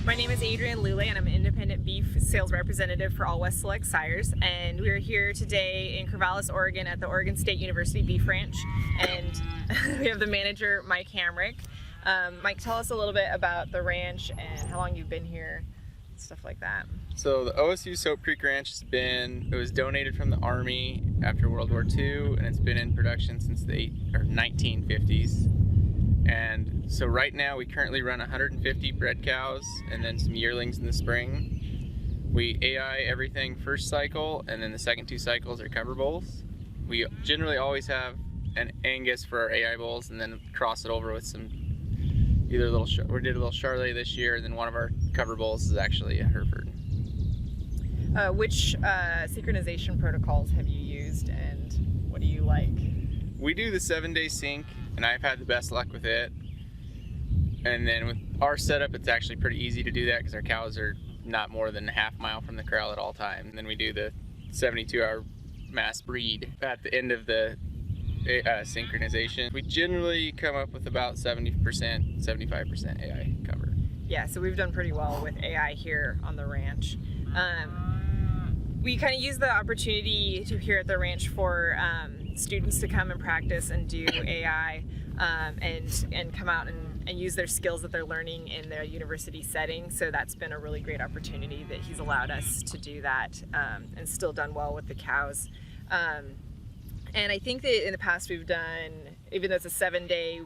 My name is Adrienne Lulay, and I'm an independent beef sales representative for All West Select Sires. And we're here today in Corvallis, Oregon at the Oregon State University Beef Ranch. And we have the manager, Mike Hammerich. Mike, tell us a little bit about the ranch and how long you've been here, stuff like that. So the OSU Soap Creek Ranch it was donated from the Army after World War II, and it's been in production since the 1950s. And so right now we currently run 150 bred cows and then some yearlings in the spring. We AI everything first cycle, and then the second two cycles are cover bulls. We generally always have an Angus for our AI bulls, and then cross it over with some we did a little Charolais this year, and then one of our cover bulls is actually a Hereford. Which synchronization protocols have you used, and what do you like? We do the 7-day sync, and I've had the best luck with it. And then with our setup, it's actually pretty easy to do that because our cows are not more than a half mile from the corral at all times. And then we do the 72-hour mass breed at the end of the synchronization. We generally come up with about 70%, 75% AI cover. Yeah, so we've done pretty well with AI here on the ranch. We kind of use the opportunity here at the ranch for students to come and practice and do AI and come out and use their skills that they're learning in their university setting. So that's been a really great opportunity that he's allowed us to do that, and still done well with the cows. And I think that in the past we've done, even though it's a 7-day,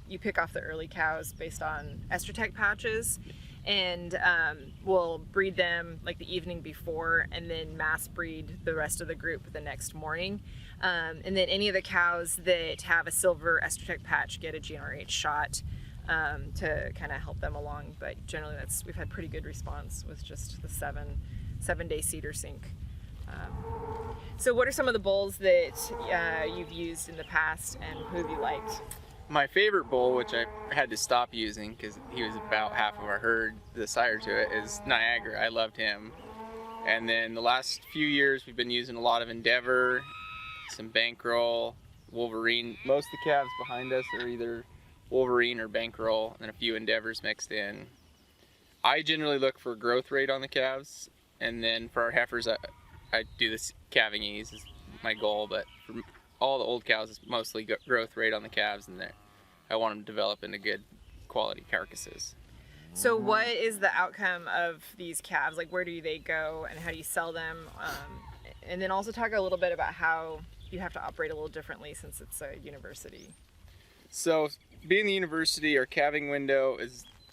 you pick off the early cows based on estrotech patches, and we'll breed them like the evening before and then mass breed the rest of the group the next morning. And then any of the cows that have a silver estrotech patch get a GnRH shot to kind of help them along. But generally we've had pretty good response with just the 7-day cedar sync. So what are some of the bulls that you've used in the past, and who have you liked? My favorite bull, which I had to stop using because he was about half of our herd, the sire to it, is Niagara. I loved him. And then the last few years we've been using a lot of Endeavor, some Bankroll, Wolverine. Most of the calves behind us are either Wolverine or Bankroll, and a few Endeavors mixed in. I generally look for growth rate on the calves, and then for our heifers I do this calving ease is my goal, but for all the old cows it's mostly growth rate on the calves, and I want them to develop into good quality carcasses. So what is the outcome of these calves? Like, where do they go and how do you sell them? And then also talk a little bit about how you have to operate a little differently since it's a university. So being the university, our calving window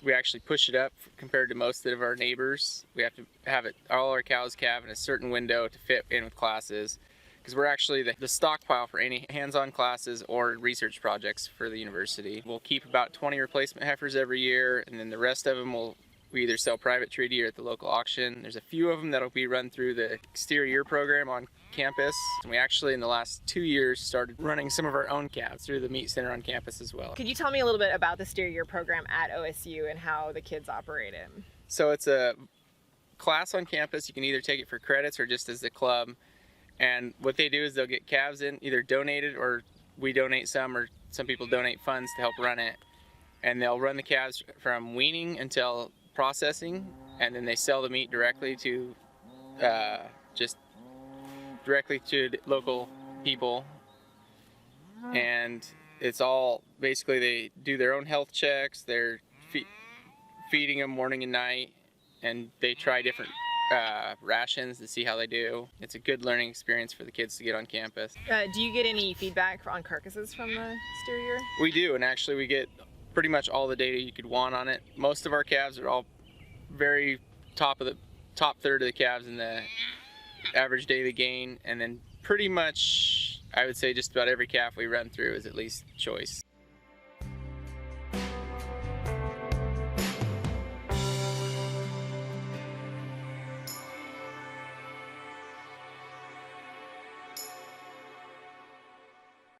we actually push it up compared to most of our neighbors. We have to have all our cows calve in a certain window to fit in with classes, because we're actually the stockpile for any hands-on classes or research projects for the university. We'll keep about 20 replacement heifers every year, and then the rest of them we either sell private treaty or at the local auction. There's a few of them that'll be run through the exterior program on campus. And we actually, in the last 2 years, started running some of our own calves through the meat center on campus as well. Could you tell me a little bit about the steer year program at OSU and how the kids operate it? So it's a class on campus. You can either take it for credits or just as a club. And what they do is they'll get calves in, either donated or we donate some, or some people donate funds to help run it. And they'll run the calves from weaning until processing, and then they sell the meat directly to local people. And it's all basically, they do their own health checks, they're feeding them morning and night, and they try different rations to see how they do. It's a good learning experience for the kids to get on campus. Do you get any feedback on carcasses from the steer year? We do, and actually we get pretty much all the data you could want on it. Most of our calves are all very top third of the calves in the average daily gain, and then pretty much I would say just about every calf we run through is at least choice.